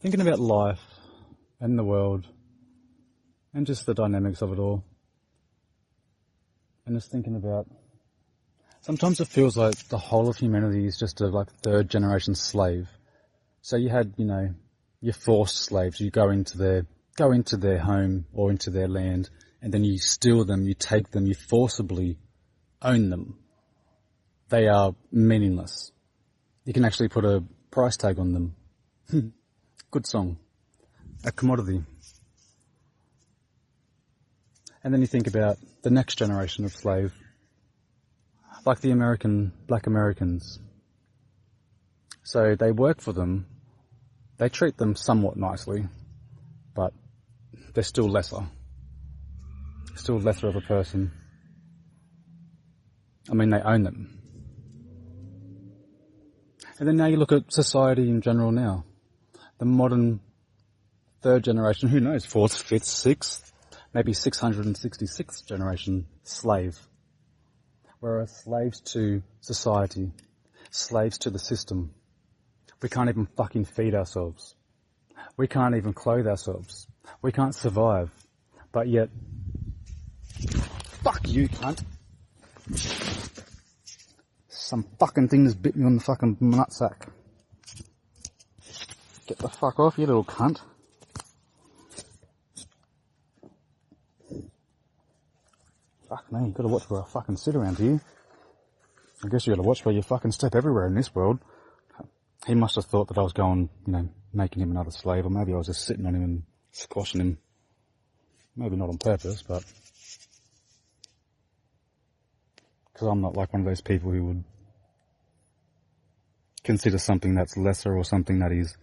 thinking about life and the world and just the dynamics of it all. And just thinking about, sometimes it feels like the whole of humanity is just a third generation slave. So you had, your forced slaves. You go into their home or into their land, and then you steal them, you take them, you forcibly own them. They are meaningless. You can actually put a price tag on them. Good song. A commodity. And then you think about the next generation of slave, like the black Americans. So they work for them, they treat them somewhat nicely, but they're still lesser of a person. I mean, they own them. And then now you look at society in general now. The modern third generation, who knows, fourth, fifth, sixth, maybe 666th generation slave. We're slaves to society, slaves to the system. We can't even fucking feed ourselves. We can't even clothe ourselves. We can't survive. But yet, fuck you, cunt. Some fucking thing has bit me on the fucking nutsack. Get the fuck off, you little cunt. Fuck me, you gotta watch where I fucking sit around here. I guess you gotta watch where you fucking step everywhere in this world. He must have thought that I was going, making him another slave, or maybe I was just sitting on him and squashing him. Maybe not on purpose, but because I'm not like one of those people who would consider something that's lesser or something that is,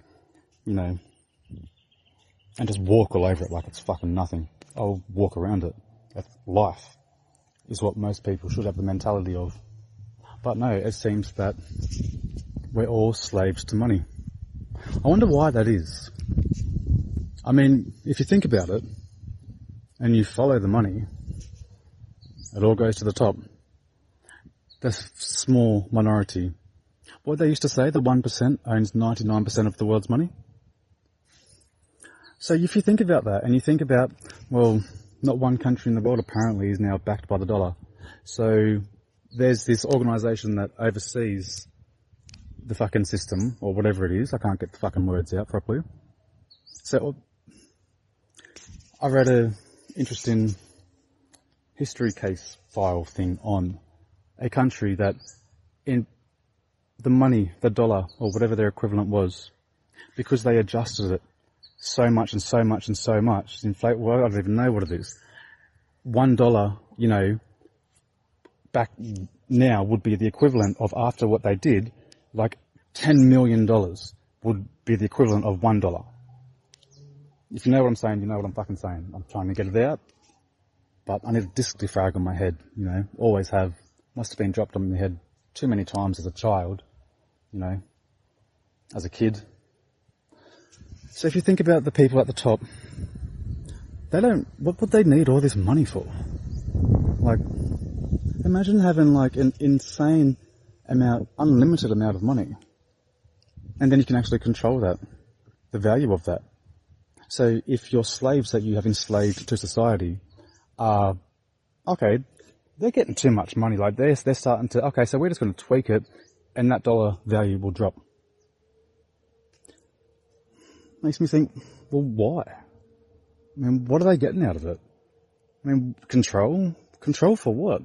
and just walk all over it like it's fucking nothing. I'll walk around it. That's life is what most people should have the mentality of. But no, it seems that we're all slaves to money. I wonder why that is. I mean, if you think about it, and you follow the money, it all goes to the top. The small minority. What they used to say, the 1% owns 99% of the world's money. So if you think about that, and you think about, well, not one country in the world apparently is now backed by the dollar. So there's this organisation that oversees the fucking system, or whatever it is. I can't get the fucking words out properly. So I read a interesting history case file thing on a country that in the money, the dollar, or whatever their equivalent was, because they adjusted it so much and so much and so much, well, I don't even know what it is. $1, back now would be the equivalent of, after what they did, like $10 million would be the equivalent of $1. If you know what I'm saying, you know what I'm fucking saying. I'm trying to get it out, but I need a disc defrag on my head, always have. Must have been dropped on my head too many times as a child, as a kid. So if you think about the people at the top, what would they need all this money for? Like, imagine having like an insane unlimited amount of money. And then you can actually control that, the value of that. So if your slaves that you have enslaved to society are, okay, they're getting too much money, like they're starting to, okay, so we're just going to tweak it and that dollar value will drop. Makes me think, well, why? I mean, what are they getting out of it? I mean, control? Control for what?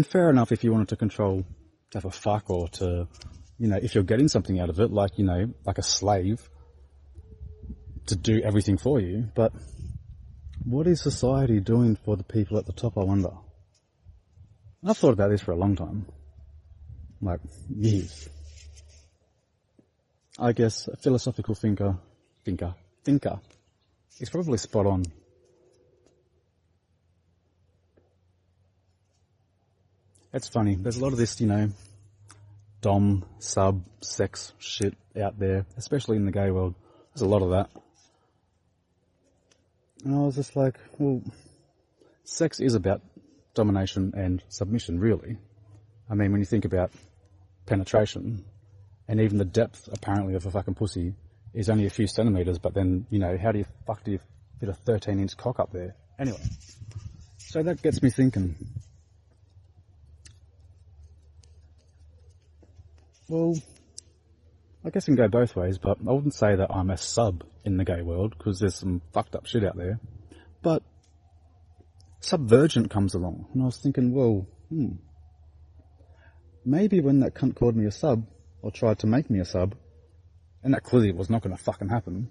Fair enough if you wanted to control, to have a fuck, or to, if you're getting something out of it, like a slave, to do everything for you, but what is society doing for the people at the top, I wonder? I've thought about this for a long time. Like, years. I guess a philosophical thinker is probably spot on. It's funny, there's a lot of this, dom, sub, sex shit out there, especially in the gay world. There's a lot of that. And I was just like, well, sex is about domination and submission, really. I mean, when you think about penetration, and even the depth, apparently, of a fucking pussy is only a few centimetres, but then, you know, how do you fit a 13-inch cock up there? Anyway, so that gets me thinking. Well, I guess it can go both ways, but I wouldn't say that I'm a sub in the gay world, because there's some fucked up shit out there. But Subvergent comes along, and I was thinking, well, maybe when that cunt called me a sub, or tried to make me a sub, and that clearly was not going to fucking happen,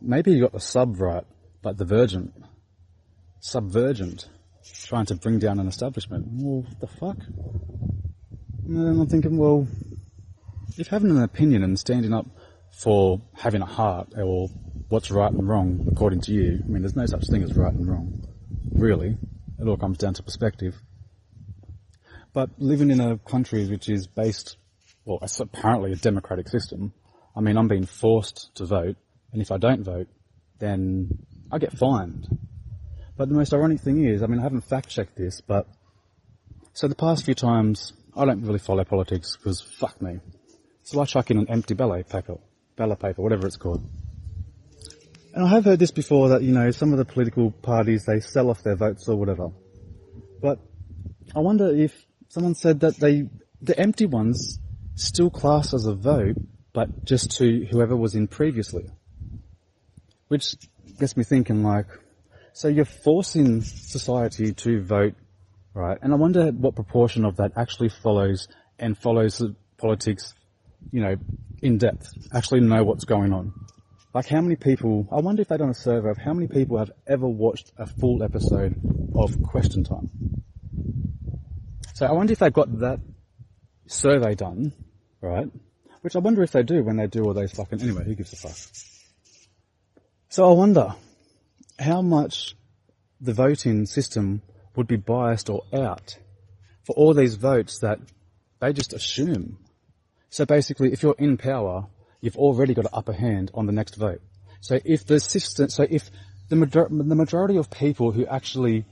maybe he got the sub right, but the virgin. Subvergent. Trying to bring down an establishment. Well, what the fuck? And then I'm thinking, well, if having an opinion and standing up for having a heart, or what's right and wrong, according to you, I mean, there's no such thing as right and wrong, really. It all comes down to perspective. But living in a country which is based, well, it's apparently a democratic system. I mean, I'm being forced to vote, and if I don't vote, then I get fined. But the most ironic thing is, I mean, I haven't fact-checked this, but so the past few times, I don't really follow politics, because fuck me. So I chuck in an empty ballot paper, whatever it's called. And I have heard this before, that, you know, some of the political parties, they sell off their votes or whatever. But I wonder if someone said that the empty ones still class as a vote, but just to whoever was in previously. Which gets me thinking, like, so you're forcing society to vote, right? And I wonder what proportion of that actually follows the politics, you know, in depth, actually know what's going on. Like, how many people, I wonder if they've done a survey of how many people have ever watched a full episode of Question Time. So I wonder if they've got that survey done, right? Which I wonder if they do when they do all those fucking, anyway, who gives a fuck? So I wonder how much the voting system would be biased or out for all these votes that they just assume. So basically, if you're in power, you've already got an upper hand on the next vote. So if the system, so if the majority of people who actually,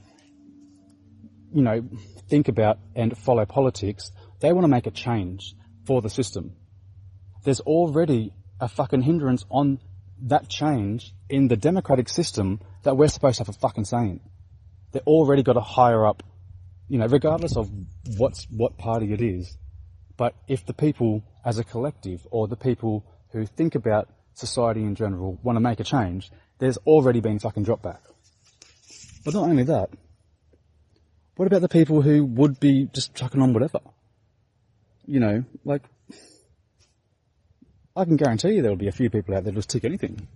you know, think about and follow politics, they want to make a change for the system. There's already a fucking hindrance on that change in the democratic system that we're supposed to have a fucking say in. They've already got a higher up, you know, regardless of what party it is. But if the people as a collective, or the people who think about society in general, want to make a change, there's already been fucking drop back. But not only that, what about the people who would be just chucking on whatever? You know, like, I can guarantee you there'll be a few people out there who'll just tick anything.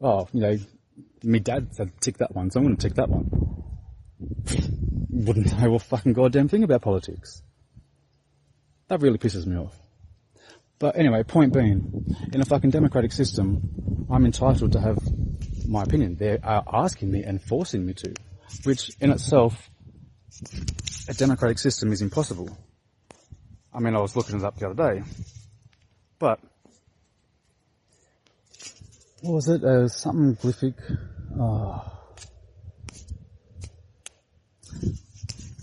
Oh, you know, me dad said tick that one, so I'm going to tick that one. Wouldn't know a fucking goddamn thing about politics. That really pisses me off. But anyway, point being, in a fucking democratic system, I'm entitled to have my opinion. They are asking me and forcing me to, which in itself, a democratic system is impossible. I mean, I was looking it up the other day, but what was it? Something glyphic.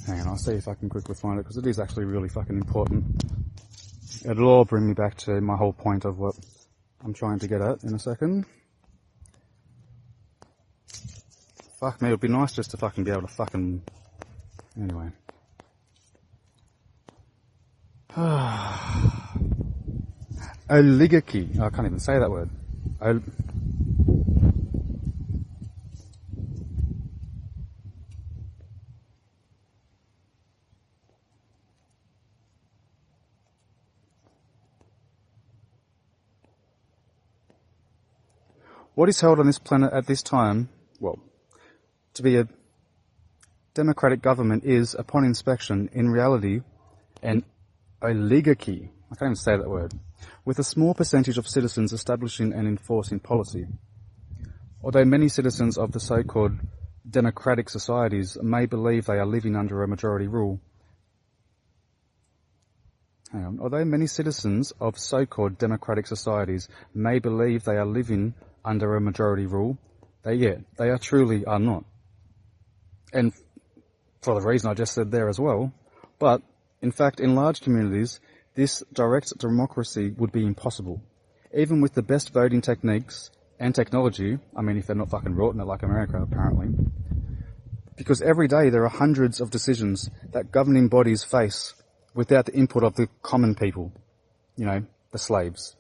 Hang on, I'll see if I can quickly find it, because it is actually really fucking important. It'll all bring me back to my whole point of what I'm trying to get at in a second. Fuck me, it would be nice just to fucking be able to fucking... Anyway. Oligarchy. I can't even say that word. What is held on this planet at this time, well, to be a democratic government is, upon inspection, in reality, an oligarchy. I can't even say that word. With a small percentage of citizens establishing and enforcing policy. Although many citizens of the so-called democratic societies may believe they are living under a majority rule. Although many citizens of so-called democratic societies may believe they are living under a majority rule, they are truly are not. And for the reason I just said there as well. But, in fact, in large communities, this direct democracy would be impossible. even with the best voting techniques and technology, I mean, if they're not fucking rotting it like America, apparently, because every day there are hundreds of decisions that governing bodies face without the input of the common people, you know, the slaves.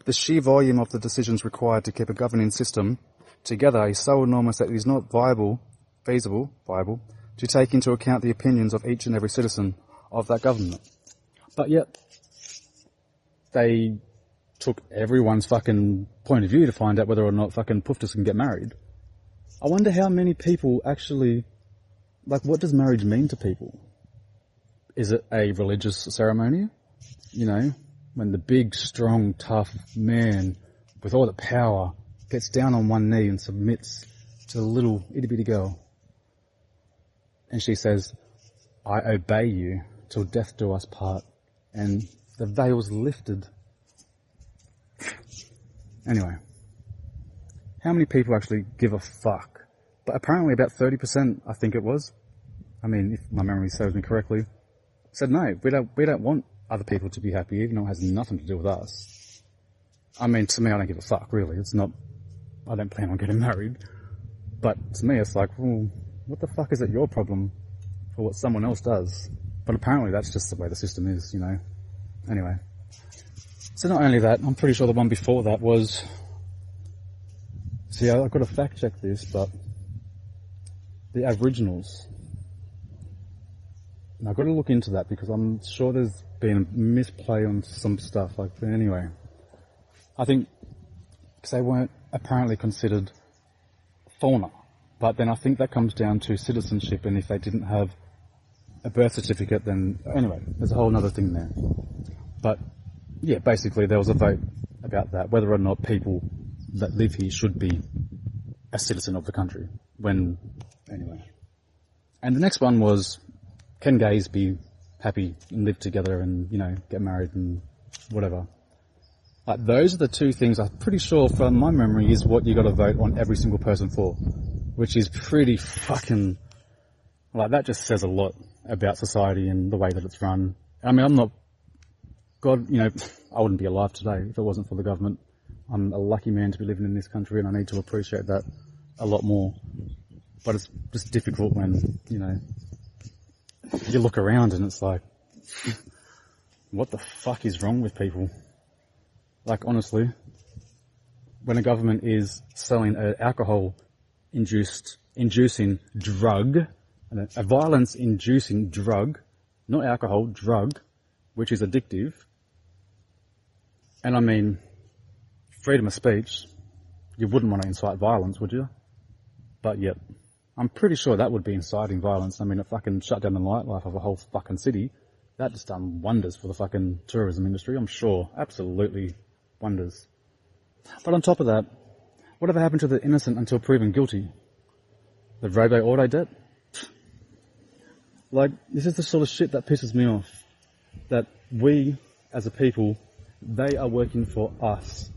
The sheer volume of the decisions required to keep a governing system together is so enormous that it is not feasible, to take into account the opinions of each and every citizen of that government. But yet, they took everyone's fucking point of view to find out whether or not fucking puftas can get married. I wonder how many people actually, like, what does marriage mean to people? Is it a religious ceremony? You know, when the big, strong, tough man with all the power gets down on one knee and submits to the little itty-bitty girl. And she says, I obey you till death do us part. And the veil's lifted. Anyway, how many people actually give a fuck? But apparently about 30%, I think it was, I mean, if my memory serves me correctly, said no, we don't want other people to be happy, even though it has nothing to do with us. I mean, to me, I don't give a fuck, really. It's not, I don't plan on getting married. But to me, it's like, well, what the fuck is it your problem for what someone else does? But apparently that's just the way the system is, you know. Anyway. So not only that, I'm pretty sure the one before that was, see, I've got to fact check this, but the Aboriginals. And I've got to look into that because I'm sure there's been a misplay on some stuff. Like, but anyway, I think because they weren't apparently considered fauna, but then I think that comes down to citizenship, and if they didn't have a birth certificate, then anyway, there's a whole other thing there. But yeah, basically there was a vote about that, whether or not people that live here should be a citizen of the country. Anyway. And the next one was, can gays be happy and live together and, you know, get married and whatever. Like, those are the two things I'm pretty sure from my memory is what you got to vote on every single person for, which is pretty fucking, like, that just says a lot about society and the way that it's run. I mean, I'm not, God, you know, I wouldn't be alive today if it wasn't for the government. I'm a lucky man to be living in this country, and I need to appreciate that a lot more. But it's just difficult when, you know, you look around and it's like, what the fuck is wrong with people? Like, honestly, when a government is selling an alcohol-inducing drug, a violence-inducing drug, not alcohol, drug, which is addictive, and I mean, freedom of speech, you wouldn't want to incite violence, would you? But yet, I'm pretty sure that would be inciting violence. I mean, it fucking shut down the nightlife of a whole fucking city. That just done wonders for the fucking tourism industry, I'm sure. Absolutely wonders. But on top of that, whatever happened to the innocent until proven guilty? The robo-auto debt? Like, this is the sort of shit that pisses me off. That we, as a people, they are working for us.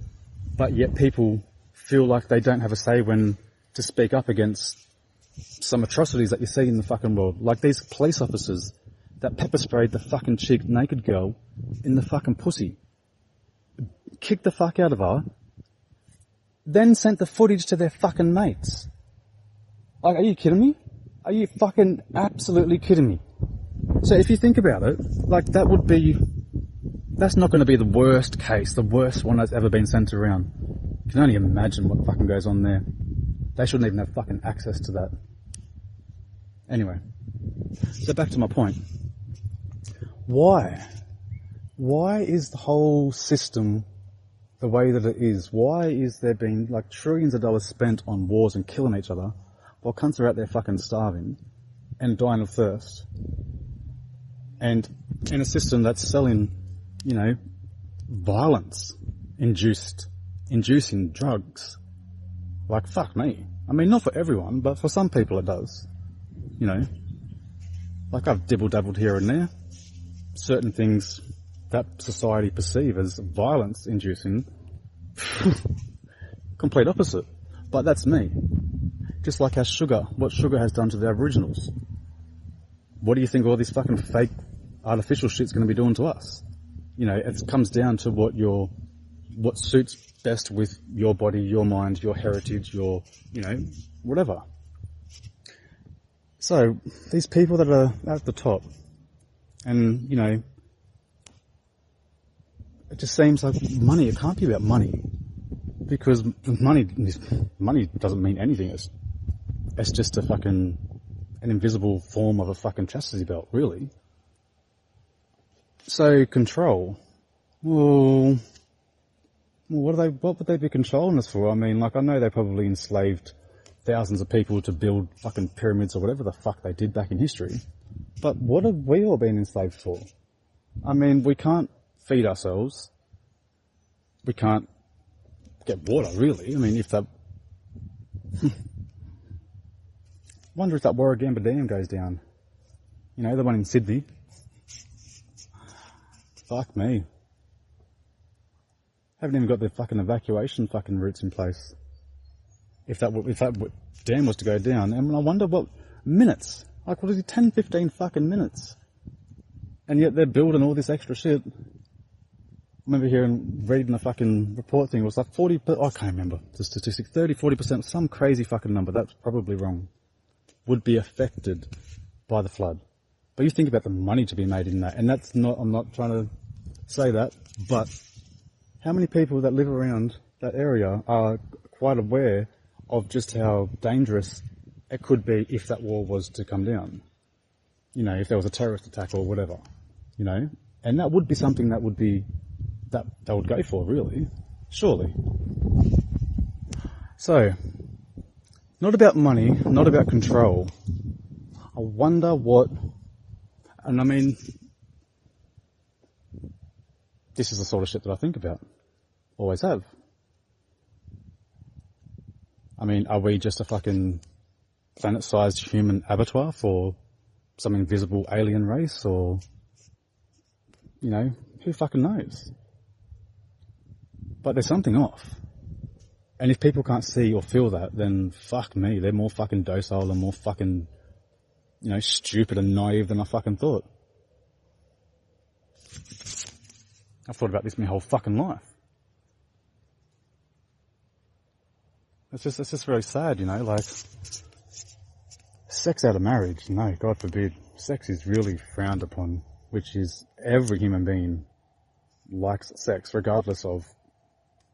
But yet people feel like they don't have a say when to speak up against some atrocities that you see in the fucking world. Like these police officers that pepper sprayed the fucking chick naked girl in the fucking pussy. Kicked the fuck out of her. Then sent the footage to their fucking mates. Like, are you kidding me? Are you fucking absolutely kidding me? So if you think about it, like that's not going to be the worst case, the worst one that's ever been sent around. You can only imagine what fucking goes on there. They shouldn't even have fucking access to that. Anyway, so back to my point. Why? Why is the whole system the way that it is? Why is there being like trillions of dollars spent on wars and killing each other while cunts are out there fucking starving and dying of thirst? And in a system that's selling, you know, inducing drugs. Like, fuck me. I mean, not for everyone, but for some people it does. You know, like I've dibble-dabbled here and there. Certain things that society perceive as violence-inducing, complete opposite. But that's me. Just like how what sugar has done to the Aboriginals. What do you think all this fucking fake artificial shit's going to be doing to us? You know, it comes down to what your what suits best with your body, your mind, your heritage, your, whatever. So, these people that are at the top, and, it just seems like money, it can't be about money. Because money doesn't mean anything. It's just an invisible form of a fucking chastity belt, really. So, control. Well, what would they be controlling us for? I mean, I know they probably enslaved thousands of people to build fucking pyramids or whatever the fuck they did back in history. But what have we all been enslaved for? I mean, we can't feed ourselves. We can't get water, really. I mean, if that... wonder if that Warragamba Dam goes down. The one in Sydney. Fuck me. Haven't even got the fucking evacuation fucking routes in place. If that dam was to go down, and I wonder what minutes. What is it, 10, 15 fucking minutes? And yet they're building all this extra shit. I remember reading a fucking report thing, it was like 40, I can't remember the statistics, 30, 40%, some crazy fucking number, that's probably wrong, would be affected by the flood. But you think about the money to be made in that, and I'm not trying to say that, but how many people that live around that area are quite aware of just how dangerous it could be if that wall was to come down? If there was a terrorist attack or whatever, and that would be something that would be that they would go for, really. Surely. So, not about money, not about control. I wonder what... And I mean, this is the sort of shit that I think about. Always have. I mean, are we just a fucking planet-sized human abattoir for some invisible alien race, or... who fucking knows? But there's something off. And if people can't see or feel that, then fuck me, they're more fucking docile and more fucking, stupid and naive than I fucking thought. I've thought about this my whole fucking life. It's just very sad, sex out of marriage, no, God forbid. Sex is really frowned upon, which is every human being likes sex, regardless of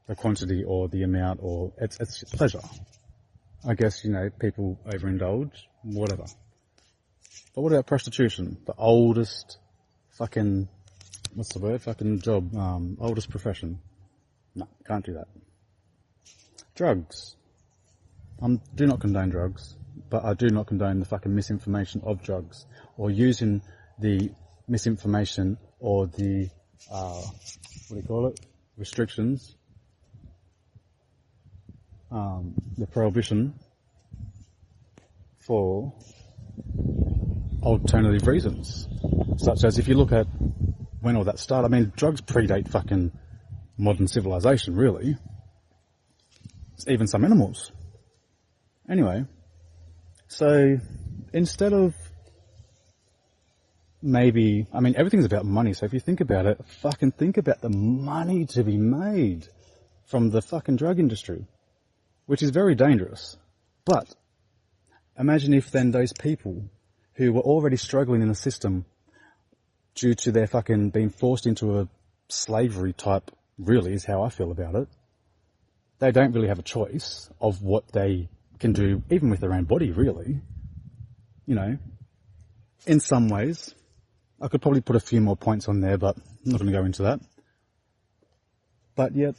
the quantity or the amount, or it's pleasure. I guess, people overindulge, whatever. But what about prostitution? The oldest fucking, what's the word? Fucking job, oldest profession. No, can't do that. Drugs. Do not condone drugs, but I do not condone the fucking misinformation of drugs, or using the misinformation or the, restrictions, the prohibition for alternative reasons. Such as, if you look at when all that started, I mean, drugs predate fucking modern civilization, really. Even some animals. Anyway, so instead of maybe, I mean, everything's about money, so if you think about it, fucking think about the money to be made from the fucking drug industry, which is very dangerous. But imagine if then those people who were already struggling in the system due to their fucking being forced into a slavery type, really is how I feel about it. They don't really have a choice of what they can do, even with their own body, really. You know, in some ways. I could probably put a few more points on there, but I'm not going to go into that. But yet,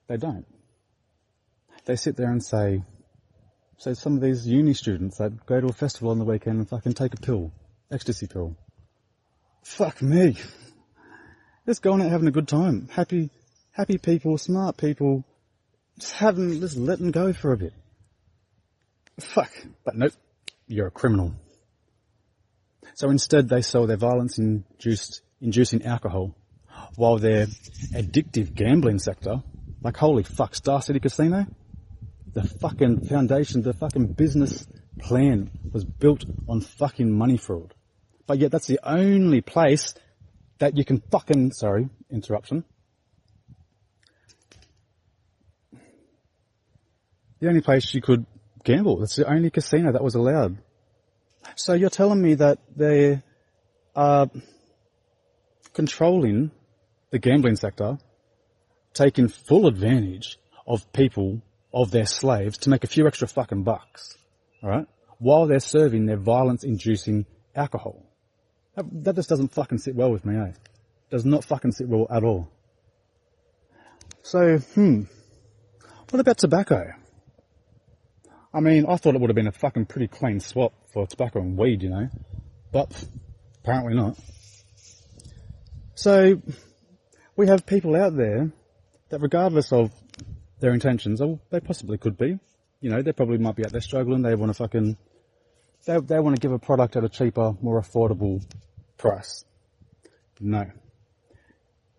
they don't. They sit there and say some of these uni students that go to a festival on the weekend and fucking take a pill, ecstasy pill. Fuck me. Just going out having a good time. Happy people, smart people, just letting go for a bit. Fuck. But nope, you're a criminal. So instead they sell their violence-inducing alcohol, while their addictive gambling sector, like holy fuck, Star City Casino, the fucking foundation, the fucking business plan was built on fucking money fraud. But yet that's the only place that you can fucking, sorry, interruption. The only place you could gamble. It's the only casino that was allowed. So you're telling me that they are controlling the gambling sector, taking full advantage of people, of their slaves, to make a few extra fucking bucks, alright? While they're serving their violence-inducing alcohol. That just doesn't fucking sit well with me, eh? Does not fucking sit well at all. So, what about tobacco? I mean, I thought it would have been a fucking pretty clean swap for tobacco and weed, you know? But, apparently not. So, we have people out there that regardless of their intentions, or they possibly could be, you know, they probably might be out there struggling, they want to fucking, they want to give a product at a cheaper, more affordable price. No.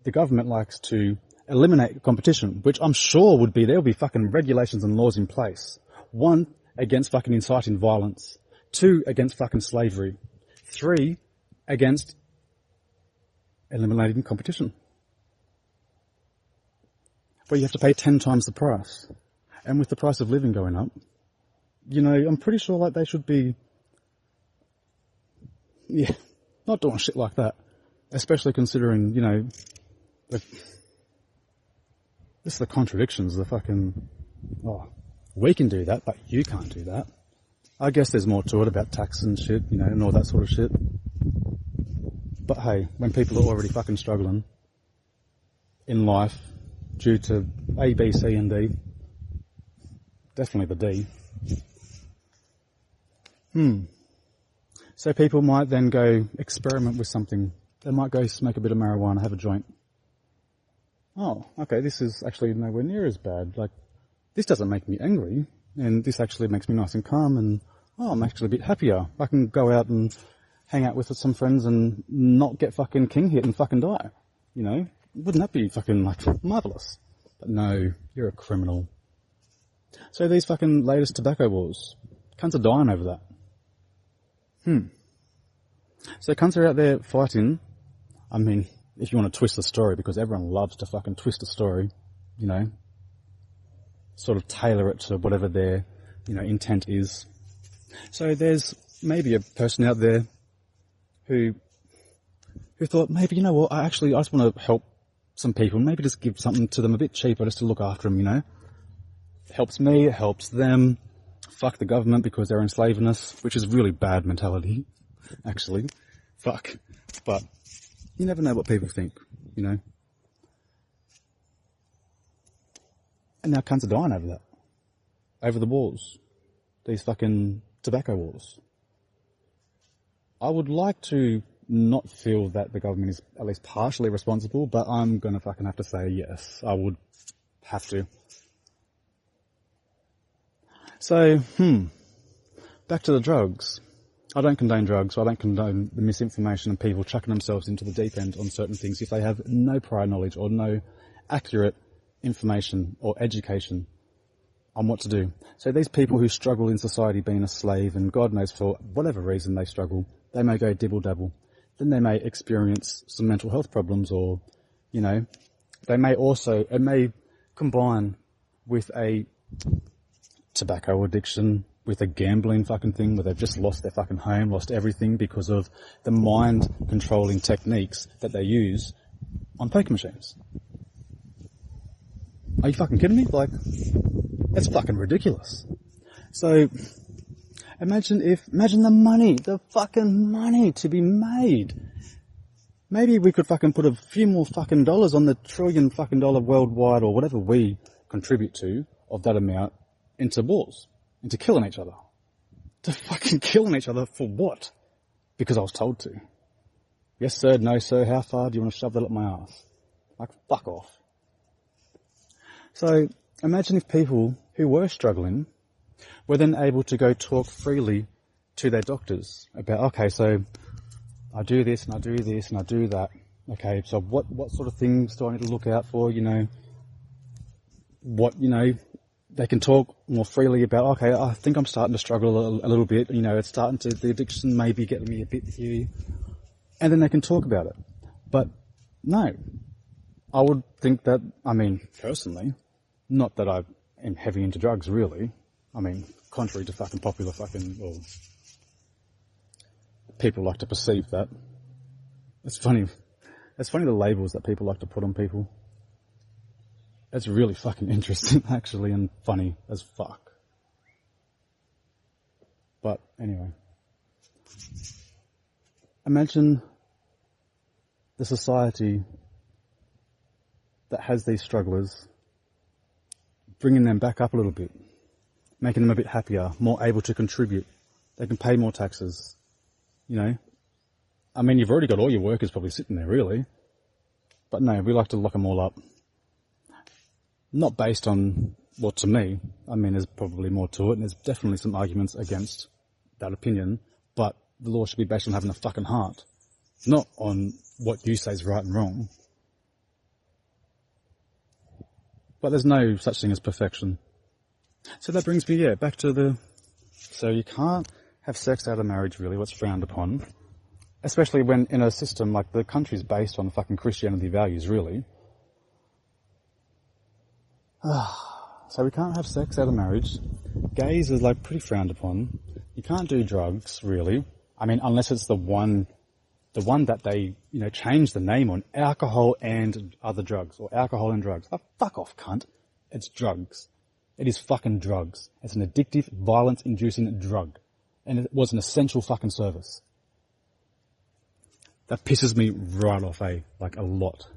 The government likes to eliminate competition, which I'm sure would be, there'll be fucking regulations and laws in place. 1, against fucking inciting violence. 2, against fucking slavery. 3, against eliminating competition. Where you have to pay 10 times the price. And with the price of living going up, you know, I'm pretty sure like they should be, not doing shit like that. Especially considering, you know, this is the contradictions, the fucking, we can do that, but you can't do that. I guess there's more to it about tax and shit, you know, and all that sort of shit. But hey, when people are already fucking struggling in life due to A, B, C and D, definitely the D. So people might then go experiment with something. They might go smoke a bit of marijuana, have a joint. Oh, okay, this is actually nowhere near as bad. Like, this doesn't make me angry, and this actually makes me nice and calm, and I'm actually a bit happier. I can go out and hang out with some friends and not get fucking king hit and fucking die. You know? Wouldn't that be fucking, like, marvellous? But no, you're a criminal. So these fucking latest tobacco wars, cunts are dying over that. So cunts are out there fighting. I mean, if you want to twist the story, because everyone loves to fucking twist the story, you know, sort of tailor it to whatever their, you know, intent is. So there's maybe a person out there who thought, maybe, you know what, I just want to help some people, maybe just give something to them a bit cheaper just to look after them, you know. It helps me, it helps them. Fuck the government because they're enslaving us, which is really bad mentality, actually. Fuck. But you never know what people think, you know. And now cunts are dying over that. Over the wars. These fucking tobacco wars. I would like to not feel that the government is at least partially responsible, but I'm gonna fucking have to say yes. I would have to. So, back to the drugs. I don't condone drugs, so I don't condone the misinformation and people chucking themselves into the deep end on certain things if they have no prior knowledge or no accurate information or education on what to do. So these people who struggle in society being a slave, and God knows for whatever reason they struggle, they may go dibble-dabble. Then they may experience some mental health problems, or, you know, it may combine with a tobacco addiction, with a gambling fucking thing where they've just lost their fucking home, lost everything because of the mind controlling techniques that they use on poker machines. Are you fucking kidding me? Like, that's fucking ridiculous. So, imagine the fucking money to be made. Maybe we could fucking put a few more fucking dollars on the $1 trillion fucking worldwide, or whatever we contribute to of that amount, into wars. Into killing each other. To fucking killing each other for what? Because I was told to. Yes sir, no sir, how far do you want to shove that up my ass? Like, fuck off. So, imagine if people who were struggling were then able to go talk freely to their doctors about, okay, so I do this and I do this and I do that. Okay, so what sort of things do I need to look out for, you know? What, you know, they can talk more freely about, okay, I think I'm starting to struggle a little bit, you know, the addiction may be getting me a bit here. And then they can talk about it. But no, I would think that, I mean, personally, not that I am heavy into drugs, really. I mean, contrary to fucking popular fucking, well, people like to perceive that. It's funny the labels that people like to put on people. It's really fucking interesting, actually, and funny as fuck. But anyway, imagine the society that has these strugglers, bringing them back up a little bit, making them a bit happier, more able to contribute. They can pay more taxes, you know. I mean, you've already got all your workers probably sitting there, really. But no, we like to lock them all up. Not based on, well, to me, I mean, there's probably more to it, and there's definitely some arguments against that opinion, but the law should be based on having a fucking heart, not on what you say is right and wrong. But there's no such thing as perfection. So that brings me, back to so you can't have sex out of marriage, really, what's frowned upon, especially when in a system like the country's based on fucking Christianity values, really. So we can't have sex out of marriage. Gays is like pretty frowned upon. You can't do drugs, really. I mean, unless it's the one that they, you know, change the name on, alcohol and other drugs, or alcohol and drugs. Oh, fuck off, cunt. It's drugs. It is fucking drugs. It's an addictive, violence-inducing drug. And it was an essential fucking service. That pisses me right off, like a lot.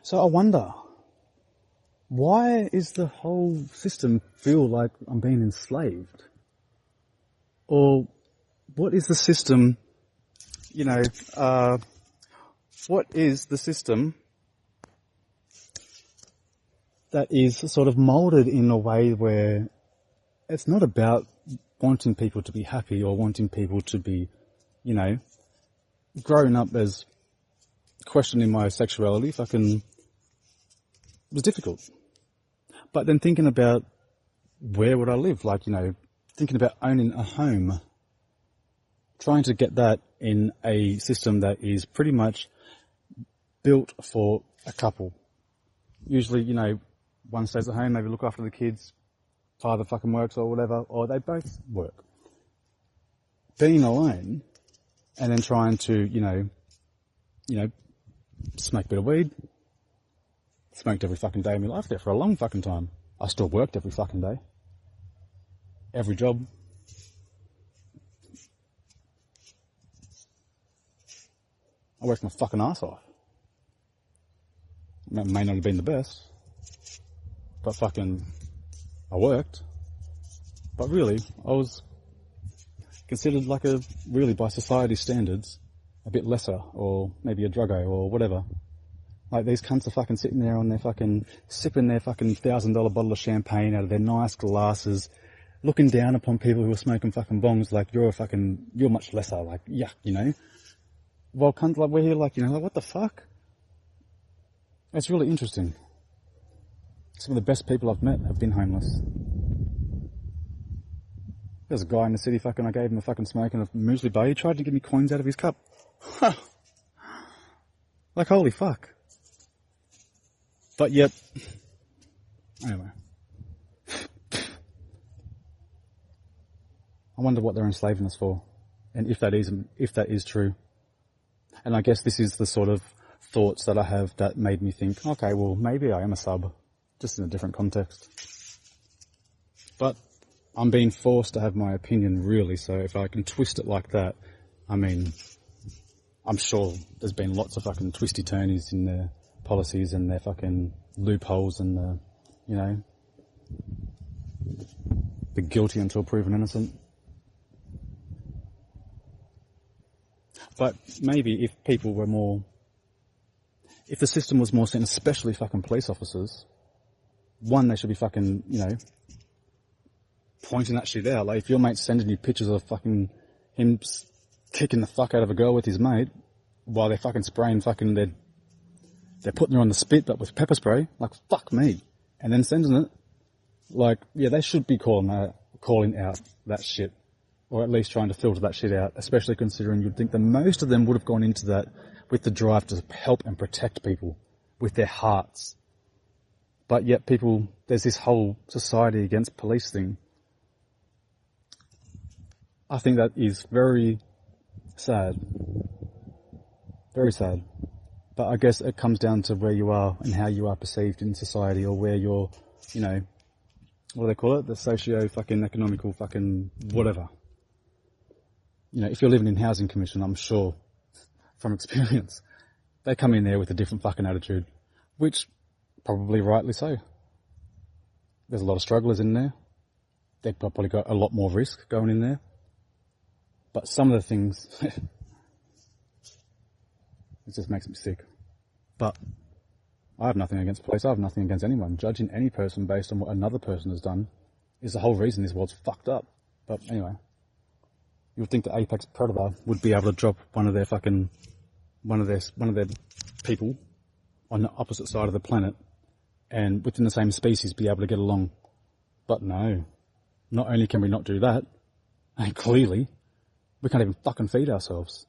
So I wonder, why is the whole system feel like I'm being enslaved? Or what is the system, you know, what is the system that is sort of molded in a way where it's not about wanting people to be happy or wanting people to be, you know, growing up as questioning my sexuality fucking was difficult. But then thinking about where would I live, like, you know, thinking about owning a home, trying to get that in a system that is pretty much built for a couple. Usually, you know, one stays at home, maybe look after the kids, father fucking works or whatever, or they both work. Being alone and then trying to, you know, smoke a bit of weed. Smoked every fucking day of my life there for a long fucking time. I still worked every fucking day. Every job. I worked my fucking ass off. It may not have been the best, but fucking, I worked. But really, I was considered like really by society standards, a bit lesser, or maybe a druggo, or whatever. Like, these cunts are fucking sitting there on their fucking, sipping their fucking $1,000 bottle of champagne out of their nice glasses, looking down upon people who are smoking fucking bongs like you're much lesser, like, yuck, you know? Well, cunts, like, we're here like, you know, like, what the fuck? It's really interesting. Some of the best people I've met have been homeless. There's a guy in the city fucking, I gave him a fucking smoke and a muesli bar. He tried to give me coins out of his cup. Like, holy fuck. But yet, anyway. I wonder what they're enslaving us for, and if that is true. And I guess this is the sort of thoughts that I have that made me think, okay, well, maybe I am a sub, just in a different context. But I'm being forced to have my opinion, really, so if I can twist it like that, I mean, I'm sure there's been lots of fucking twisty-turnies in their policies and their fucking loopholes and the, you know, the guilty until proven innocent. But maybe if people were more, if the system was more seen, especially fucking police officers, one, they should be fucking, you know, pointing that shit out. Like, if your mate's sending you pictures of fucking him kicking the fuck out of a girl with his mate while they're fucking spraying fucking, they're putting her on the spit but with pepper spray, like, fuck me. And then sending it, like, yeah, they should be calling out that shit. Or at least trying to filter that shit out, especially considering you'd think that most of them would have gone into that with the drive to help and protect people with their hearts. But yet people, there's this whole society against police thing. I think that is very sad. Very sad. But I guess it comes down to where you are and how you are perceived in society, or where you're, you know, what do they call it? The socio-economical whatever. You know, if you're living in housing commission, I'm sure from experience, they come in there with a different fucking attitude, which probably rightly so. There's a lot of strugglers in there. They've probably got a lot more risk going in there. But some of the things, it just makes me sick. But I have nothing against police. I have nothing against anyone. Judging any person based on what another person has done is the whole reason this world's fucked up. But anyway, you would think the apex predator would be able to drop one of their people on the opposite side of the planet and within the same species be able to get along. But no. Not only can we not do that, and clearly, we can't even fucking feed ourselves.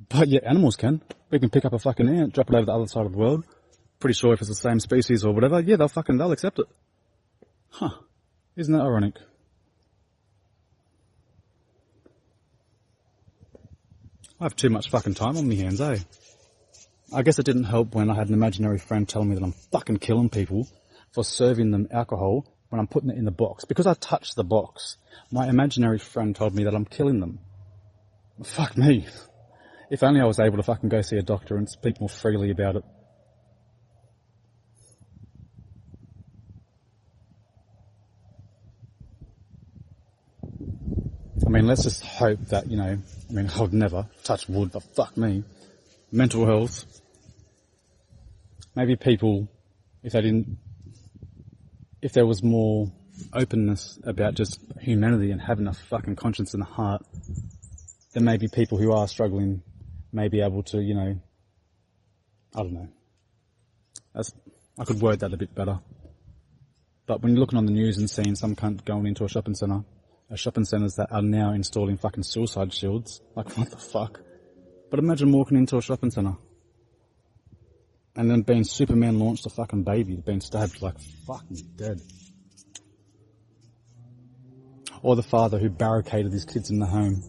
But yet animals can. We can pick up a fucking ant, drop it over the other side of the world. Pretty sure if it's the same species or whatever, yeah, they'll accept it. Huh. Isn't that ironic? I have too much fucking time on my hands, eh? I guess it didn't help when I had an imaginary friend telling me that I'm fucking killing people for serving them alcohol when I'm putting it in the box. Because I touched the box, my imaginary friend told me that I'm killing them. Fuck me. If only I was able to fucking go see a doctor and speak more freely about it. I mean, let's just hope that, you know, I mean, I would never touch wood, but fuck me. Mental health. Maybe people, if there was more openness about just humanity and having a fucking conscience and a heart, then maybe people who are struggling may be able to, you know, I don't know. I could word that a bit better. But when you're looking on the news and seeing some cunt going into a shopping centres that are now installing fucking suicide shields, like what the fuck? But imagine walking into a shopping centre and then being Superman launched a fucking baby, being stabbed like fucking dead. Or the father who barricaded his kids in the home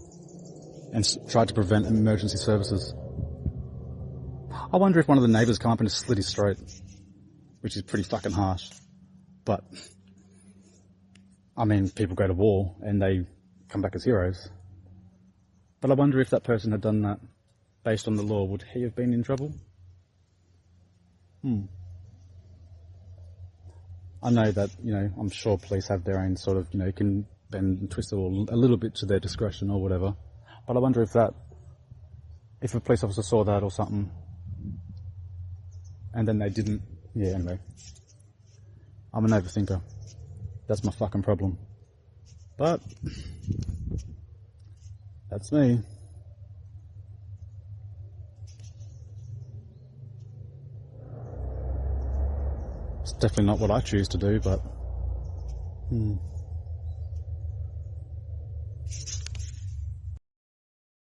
and tried to prevent emergency services. I wonder if one of the neighbours come up and slit his throat, which is pretty fucking harsh. But, I mean, people go to war and they come back as heroes. But I wonder if that person had done that based on the law, would he have been in trouble? I know that, you know, I'm sure police have their own sort of, you know, can bend and twist it all a little bit to their discretion or whatever. But I wonder if a police officer saw that or something, and then they didn't. Yeah, anyway. I'm an overthinker. That's my fucking problem. But, that's me. It's definitely not what I choose to do, but...